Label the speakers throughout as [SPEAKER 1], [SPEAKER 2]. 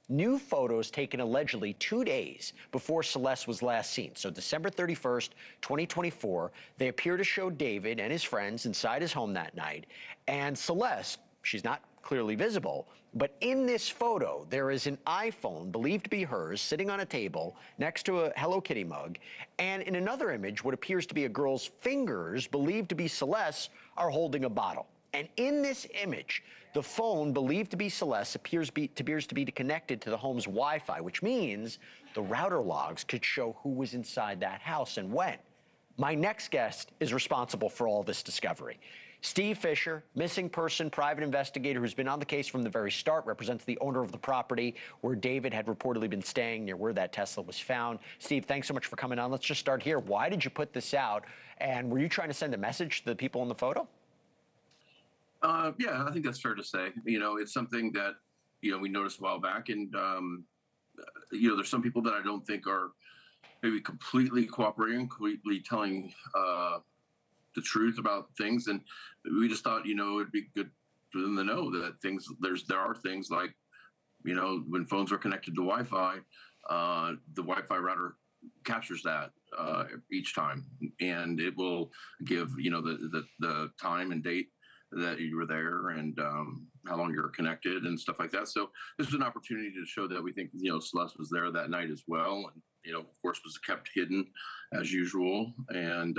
[SPEAKER 1] new photos taken allegedly 2 days before Celeste was last seen. So December 31st, 2024, they appear to show David and his friends inside his home that night. And Celeste, she's not clearly visible, but in this photo, there is an iPhone believed to be hers sitting on a table next to a Hello Kitty mug. And in another image, what appears to be a girl's fingers, believed to be Celeste, are holding a bottle. And in this image, the phone believed to be Celeste appears to be connected to the home's Wi-Fi, which means the router logs could show who was inside that house and when. My next guest is responsible for all this discovery. Steve Fischer, missing person private investigator who's been on the case from the very start, represents the owner of the property where David had reportedly been staying, near where that Tesla was found. Steve, thanks so much for coming on. Let's just start here. Why did you put this out? And were you trying to send a message to the people in the photo?
[SPEAKER 2] Yeah, I think that's fair to say. It's something that, we noticed a while back. And, there's some people that I don't think are maybe completely cooperating, completely telling the truth about things. And we just thought, it'd be good for them to know that there are things like, when phones are connected to Wi-Fi, the Wi-Fi router captures that each time. And it will give, the time and date that you were there and how long you're connected and stuff like that. So this was an opportunity to show that we think, Celeste was there that night as well. And, of course, was kept hidden as usual. And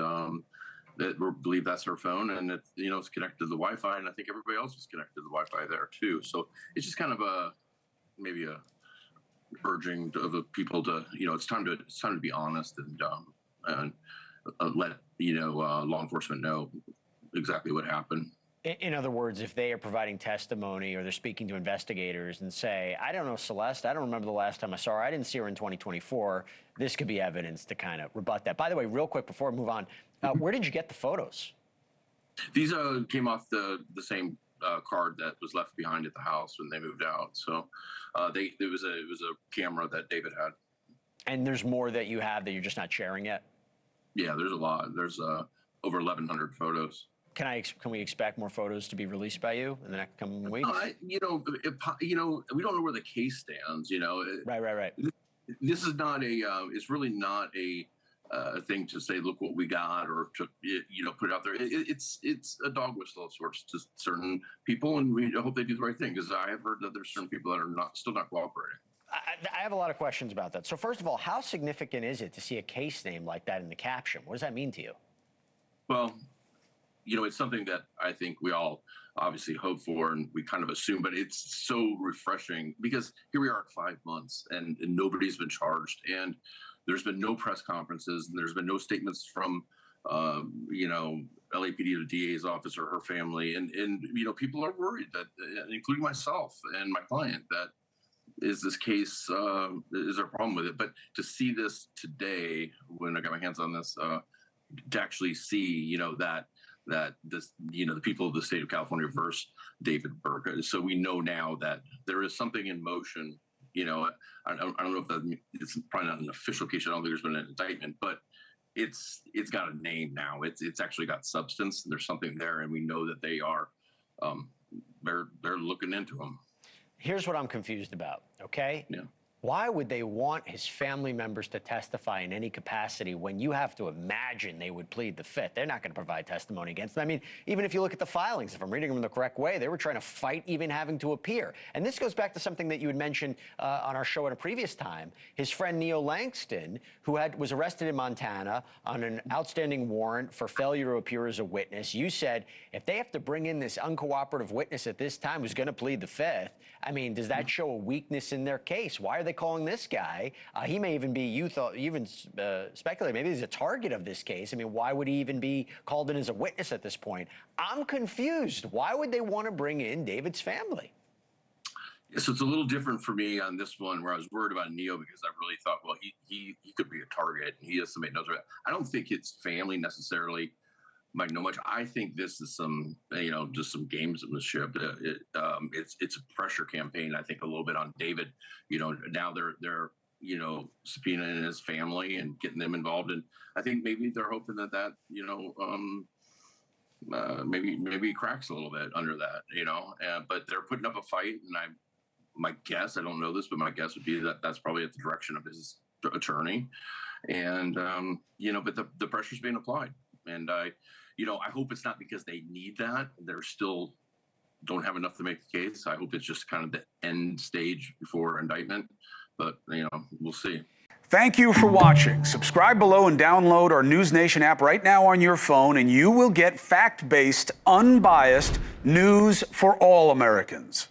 [SPEAKER 2] that we believe that's her phone. And it's connected to the Wi-Fi. And I think everybody else was connected to the Wi-Fi there, too. So it's just kind of maybe a urging of the people to, it's time to be honest and let, law enforcement know exactly what happened.
[SPEAKER 1] In other words, if they are providing testimony or they're speaking to investigators and say, I don't know Celeste, I don't remember the last time I saw her, I didn't see her in 2024, this could be evidence to kind of rebut that. By the way, real quick before we move on, where did you get the photos?
[SPEAKER 2] These came off the same card that was left behind at the house when they moved out. So it was a camera that David had. And
[SPEAKER 1] there's more that you have that you're just not sharing yet?
[SPEAKER 2] Yeah, there's a lot. There's over 1,100 photos.
[SPEAKER 1] Can we expect more photos to be released by you in the next coming weeks?
[SPEAKER 2] We don't know where the case stands.
[SPEAKER 1] Right.
[SPEAKER 2] This is not it's really not a thing to say, look what we got, or to put it out there. It's a dog whistle of sorts to certain people, and we hope they do the right thing, because I have heard that there's certain people that are still not cooperating.
[SPEAKER 1] I have a lot of questions about that. So first of all, how significant is it to see a case name like that in the caption? What does that mean to you?
[SPEAKER 2] Well, it's something that I think we all obviously hope for and we kind of assume, but it's so refreshing because here we are at 5 months and nobody's been charged, and there's been no press conferences, and there's been no statements from, LAPD or the DA's office or her family. And people are worried that, including myself and my client, that is this case, is there a problem with it? But to see this today, when I got my hands on this, to actually see, that this, the people of the state of California versus David Burke. So we know now that there is something in motion. I don't know if it's probably not an official case. I don't think there's been an indictment, but it's got a name now. It's actually got substance. There's something there, and we know that they are, they're looking into them.
[SPEAKER 1] Here's what I'm confused about. Okay.
[SPEAKER 2] Yeah.
[SPEAKER 1] Why would they want his family members to testify in any capacity when you have to imagine they would plead the fifth? They're not going to provide testimony against them. I mean, even if you look at the filings, if I'm reading them the correct way, they were trying to fight even having to appear. And this goes back to something that you had mentioned on our show at a previous time. His friend Neil Langston, who was arrested in Montana on an outstanding warrant for failure to appear as a witness. You said, if they have to bring in this uncooperative witness at this time who's going to plead the fifth, I mean, does that show a weakness in their case? Why are they calling this guy? He may even be, speculate, maybe he's a target of this case. I mean, why would he even be called in as a witness at this point? I'm confused. Why would they want to bring in David's family?
[SPEAKER 2] So it's a little different for me on this one, where I was worried about Neo because I really thought, well, he could be a target. He has somebody knows. I don't think his family necessarily might know much. I think this is some, just some gamesmanship. It's a pressure campaign, I think, a little bit on David. Now they're subpoenaing his family and getting them involved. And I think maybe they're hoping that maybe cracks a little bit under that, but they're putting up a fight, and my guess, I don't know this, but my guess would be that that's probably at the direction of his attorney. And, but the pressure's being applied. And I hope it's not because they need that. They're still don't have enough to make the case. I hope it's just kind of the end stage before indictment. But, we'll see.
[SPEAKER 3] Thank you for watching. Subscribe below and download our NewsNation app right now on your phone, and you will get fact-based, unbiased news for all Americans.